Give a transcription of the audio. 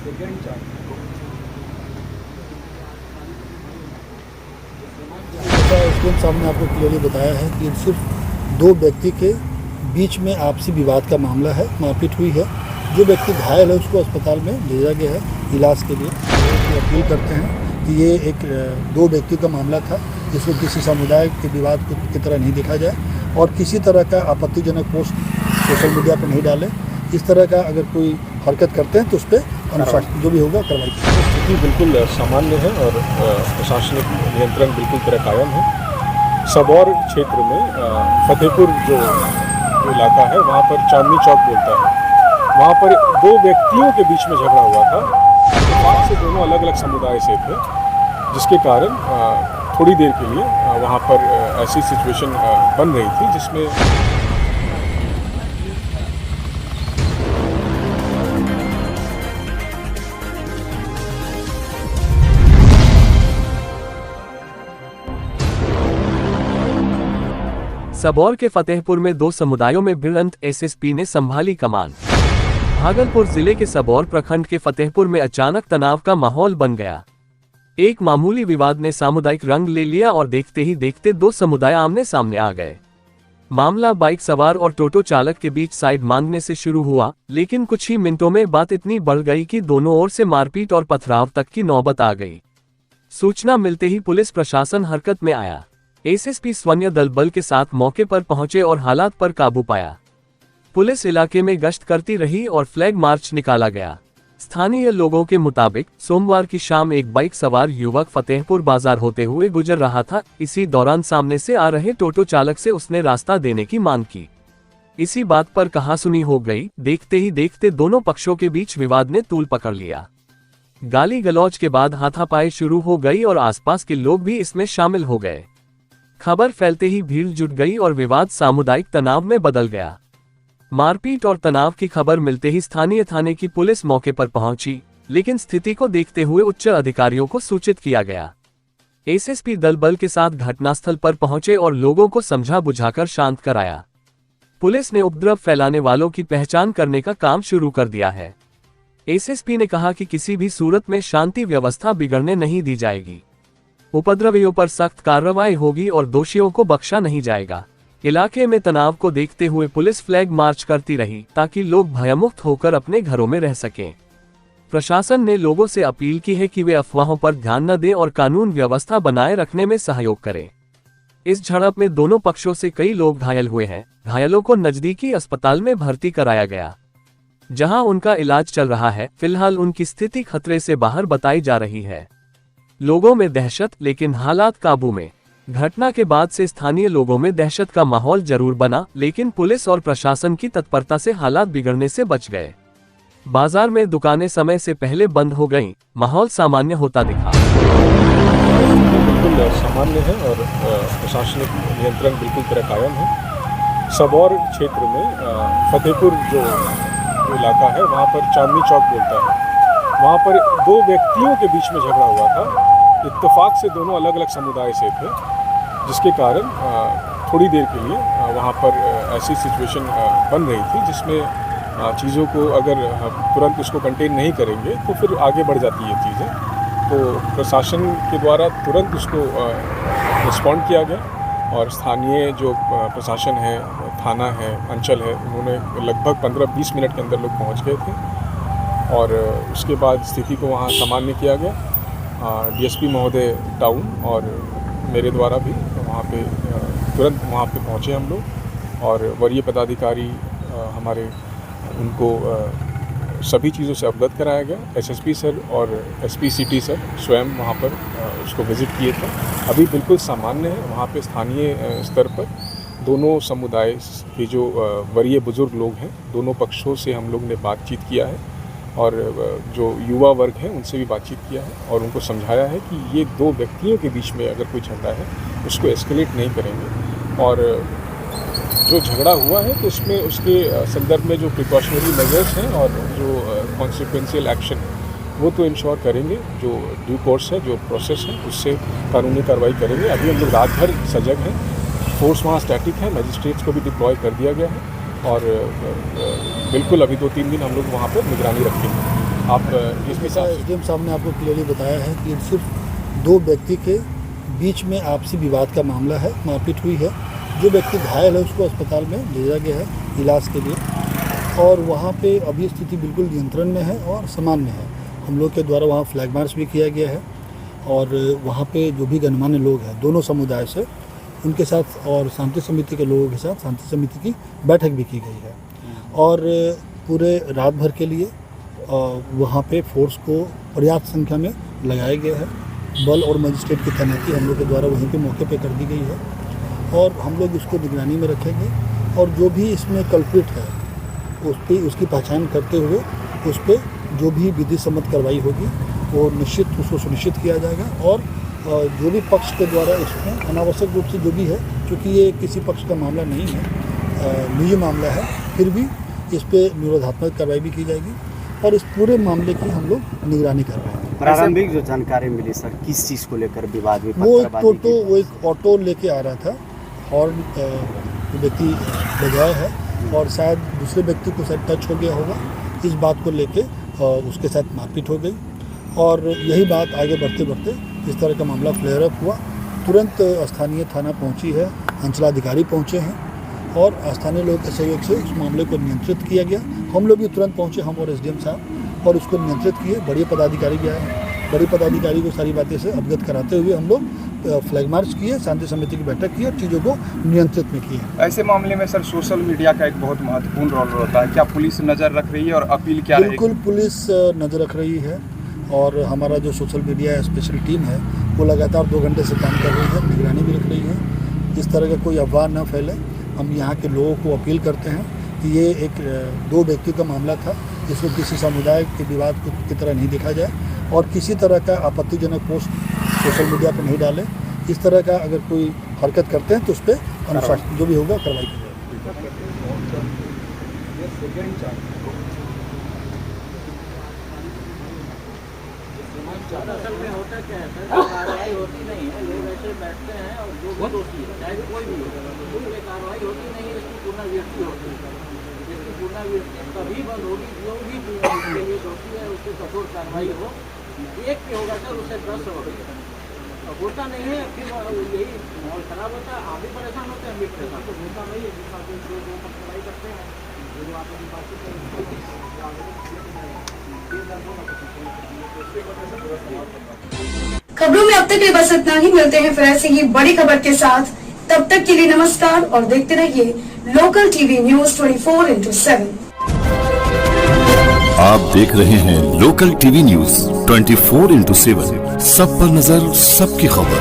जैसा एसडीएम साहब ने आपको क्लियरली बताया है कि सिर्फ दो व्यक्ति के बीच में आपसी विवाद का मामला है, मारपीट हुई है। जो व्यक्ति घायल है उसको अस्पताल में भेजा गया है इलाज के लिए। तो अपील करते हैं कि ये एक दो व्यक्ति का मामला था, जिसको किसी समुदाय के विवाद की तरह नहीं देखा जाए और किसी तरह का आपत्तिजनक पोस्ट सोशल मीडिया पर नहीं डालें। इस तरह का अगर कोई हरकत करते हैं तो उस पर अनुशासन जो भी होगा कार्रवाई करें। स्थिति बिल्कुल सामान्य है और प्रशासनिक नियंत्रण बिल्कुल तरह कायम है। सबौर क्षेत्र में फतेहपुर जो इलाका है वहाँ पर चांदनी चौक बोलता है, वहाँ पर दो व्यक्तियों के बीच में झगड़ा हुआ था। वहाँ से दोनों अलग अलग समुदाय से थे, जिसके कारण थोड़ी देर के लिए वहाँ पर ऐसी सिचुएशन बन रही थी जिसमें सबौर के फतेहपुर में दो समुदायों में भिड़ंत, एसएसपी ने संभाली कमान। भागलपुर जिले के सबौर प्रखंड के फतेहपुर में अचानक तनाव का माहौल बन गया। एक मामूली विवाद ने सामुदायिक रंग ले लिया और देखते ही देखते दो समुदाय आमने सामने आ गए। मामला बाइक सवार और टोटो चालक के बीच साइड मांगने से शुरू हुआ, लेकिन कुछ ही मिनटों में बात इतनी बढ़ गई कि दोनों ओर से मारपीट और पथराव तक की नौबत आ गई। सूचना मिलते ही पुलिस प्रशासन हरकत में आया। एसएसपी सैन्य दल बल के साथ मौके पर पहुंचे और हालात पर काबू पाया। पुलिस इलाके में गश्त करती रही और फ्लैग मार्च निकाला गया। स्थानीय लोगों के मुताबिक सोमवार की शाम एक बाइक सवार युवक फतेहपुर बाजार होते हुए गुजर रहा था। इसी दौरान सामने से आ रहे टोटो चालक से उसने रास्ता देने की मांग की। इसी बात पर कहासुनी हो गई। देखते ही देखते दोनों पक्षों के बीच विवाद ने तूल पकड़ लिया। गाली गलौज के बाद हाथापाई शुरू हो गई और आसपास के लोग भी इसमें शामिल हो गए। खबर फैलते ही भीड़ जुट गई और विवाद सामुदायिक तनाव में बदल गया। मारपीट और तनाव की खबर मिलते ही स्थानीय थाने की पुलिस मौके पर पहुंची, लेकिन स्थिति को देखते हुए उच्च अधिकारियों को सूचित किया गया। एसएसपी दल बल के साथ घटनास्थल पर पहुंचे और लोगों को समझा बुझाकर शांत कराया। पुलिस ने उपद्रव फैलाने वालों की पहचान करने का काम शुरू कर दिया है। एसएसपी ने कहा कि किसी भी सूरत में शांति व्यवस्था बिगड़ने नहीं दी जाएगी। उपद्रवियों पर सख्त कार्रवाई होगी और दोषियों को बख्शा नहीं जाएगा। इलाके में तनाव को देखते हुए पुलिस फ्लैग मार्च करती रही ताकि लोग भयमुक्त होकर अपने घरों में रह सकें। प्रशासन ने लोगों से अपील की है कि वे अफवाहों पर ध्यान न दें और कानून व्यवस्था बनाए रखने में सहयोग करें। इस झड़प में दोनों पक्षों से कई लोग घायल हुए हैं। घायलों को नजदीकी अस्पताल में भर्ती कराया गया, जहां उनका इलाज चल रहा है। फिलहाल उनकी स्थिति खतरे से बाहर बताई जा रही है। लोगों में दहशत, लेकिन हालात काबू में। घटना के बाद से स्थानीय लोगों में दहशत का माहौल जरूर बना, लेकिन पुलिस और प्रशासन की तत्परता से हालात बिगड़ने से बच गए। बाजार में दुकानें समय से पहले बंद हो गईं, माहौल सामान्य होता दिखा। बिल्कुल सामान्य है और प्रशासनिक नियंत्रण बिल्कुल तरह कायम है। सबौर क्षेत्र में फतेहपुर जो इलाका है वहाँ पर चांदनी चौक बोलता है, वहाँ पर दो व्यक्तियों के बीच में झगड़ा हुआ था। इत्तेफाक से दोनों अलग अलग समुदाय से थे, जिसके कारण थोड़ी देर के लिए वहाँ पर ऐसी सिचुएशन बन रही थी जिसमें चीज़ों को अगर तुरंत उसको कंटेन नहीं करेंगे तो फिर आगे बढ़ जाती है चीज़ें। तो प्रशासन के द्वारा तुरंत उसको रिस्पॉन्ड किया गया और स्थानीय जो प्रशासन है, थाना है, अंचल है, उन्होंने लगभग 15-20 मिनट के अंदर लोग पहुँच गए थे और उसके बाद स्थिति को वहाँ सामान्य किया गया। डीएसपी महोदय टाउन और मेरे द्वारा भी वहाँ पे तुरंत वहाँ पे पहुँचे हम लोग और वरीय पदाधिकारी हमारे, उनको सभी चीज़ों से अवगत कराया गया। एसएसपी सर और एसपी सिटी सर स्वयं वहाँ पर उसको विज़िट किए थे। अभी बिल्कुल सामान्य है। वहाँ पे स्थानीय स्तर पर दोनों समुदाय के जो वरीय बुजुर्ग लोग हैं, दोनों पक्षों से हम लोग ने बातचीत किया है और जो युवा वर्ग है उनसे भी बातचीत किया है और उनको समझाया है कि ये दो व्यक्तियों के बीच में अगर कोई झगड़ा है उसको एस्केलेट नहीं करेंगे और जो झगड़ा हुआ है तो उसमें उसके संदर्भ में जो प्रिकॉशनरी मेजर्स हैं और जो कॉन्सिक्वेंशियल एक्शन वो तो इंश्योर करेंगे। जो ड्यू कोर्स है, जो प्रोसेस है, उससे कानूनी कार्रवाई करेंगे। अभी हम लोग रात भर सजग हैं, फोर्स वहाँ स्टैटिक है, मजिस्ट्रेट्स को भी डिप्लॉय कर दिया गया है और बिल्कुल अभी 2-3 दिन हम लोग वहाँ पर निगरानी रखेंगे। आप इसके जैसा साथ एसडीएम साहब ने आपको क्लियरली बताया है कि सिर्फ दो व्यक्ति के बीच में आपसी विवाद का मामला है, मारपीट हुई है। जो व्यक्ति घायल है उसको अस्पताल में भेजा गया है इलाज के लिए और वहाँ पे अभी स्थिति बिल्कुल नियंत्रण में है और सामान्य है। हम लोग के द्वारा वहाँ फ्लैग मार्च भी किया गया है और वहाँ पे जो भी गणमान्य लोग हैं दोनों समुदाय से उनके साथ और शांति समिति के लोगों के साथ शांति समिति की बैठक भी की गई है और पूरे रात भर के लिए वहाँ पे फोर्स को पर्याप्त संख्या में लगाया गया है। बल और मजिस्ट्रेट की तैनाती हम लोग के द्वारा वहीं पे मौके पे कर दी गई है और हम लोग इसको निगरानी में रखेंगे और जो भी इसमें कल्प्रिट है उसकी पहचान करते हुए उस पर जो भी विधि सम्मत कार्रवाई होगी वो निश्चित उसको सुनिश्चित किया जाएगा और जो भी पक्ष के द्वारा इसमें अनावश्यक रूप से जो भी है, क्योंकि ये किसी पक्ष का मामला नहीं है, निजी मामला है, फिर भी इस पर निरोधात्मक कार्रवाई भी की जाएगी और इस पूरे मामले की हम लोग निगरानी कर रहे हैं। प्रारंभिक जो जानकारी मिली सर, किस चीज़ को लेकर विवाद में? वो एक ऑटो लेके आ रहा था, हॉर्न व्यक्ति बजाया है और शायद दूसरे व्यक्ति को शायद टच हो गया होगा, इस बात को लेके उसके साथ मारपीट हो गई और यही बात आगे बढ़ते बढ़ते इस तरह का मामला फ्लेयर अप हुआ। तुरंत स्थानीय थाना पहुंची है, अंचलाधिकारी पहुंचे हैं और स्थानीय लोगों के सहयोग से उस मामले को नियंत्रित किया गया। हम लोग भी तुरंत पहुंचे, हम और एसडीएम साहब, और उसको नियंत्रित किए। बड़े पदाधिकारी भी आए हैं, बड़े पदाधिकारी को सारी बातें से अवगत कराते हुए हम लोग फ्लैग मार्च किए, शांति समिति की बैठक की और चीज़ों को नियंत्रित में किए। ऐसे मामले में सर सोशल मीडिया का एक बहुत महत्वपूर्ण रोल होता है, क्या पुलिस नज़र रख रही है और अपील क्या रहेगी? बिल्कुल पुलिस नज़र रख रही है और हमारा जो सोशल मीडिया स्पेशल टीम है वो लगातार 2 घंटे से काम कर रही है, निगरानी भी रख रही है। इस तरह का कोई अफवाह न फैले। हम यहाँ के लोगों को अपील करते हैं कि ये एक 2 व्यक्ति का मामला था, इसको किसी समुदाय के विवाद की तरह नहीं देखा जाए और किसी तरह का आपत्तिजनक पोस्ट सोशल मीडिया पर नहीं डालें। इस तरह का अगर कोई हरकत करते हैं तो उस पर अनुशासन जो भी होगा कार्रवाई की जाएगी। असल में होता क्या है सर, कार्रवाई होती नहीं है, लोग ऐसे बैठते हैं और जो भी दोषी है चाहे कोई भी हो, उस पर कार्रवाई होती नहीं है, इसकी पुनर्व्यक्ति होती है। इसकी पुनर्व्यक्ति तभी बंद होगी जो भी इसके लिए दोषी है उसकी कठोर कार्रवाई हो। एक पे होगा सर, उससे 10 होगा, होता नहीं है, फिर यही माहौल खराब होता है, आप भी परेशान होते हैं, हम भी परेशान तो होता नहीं है। जिस बात जो कार्रवाई करते हैं जो आप अपनी खबरों में अब तक के लिए बस इतना ही। मिलते हैं फिर ऐसे ही बड़ी खबर के साथ, तब तक के लिए नमस्कार और देखते रहिए लोकल टीवी न्यूज 24/7। आप देख रहे हैं लोकल टीवी न्यूज 24/7, सब पर नजर, सबकी खबर।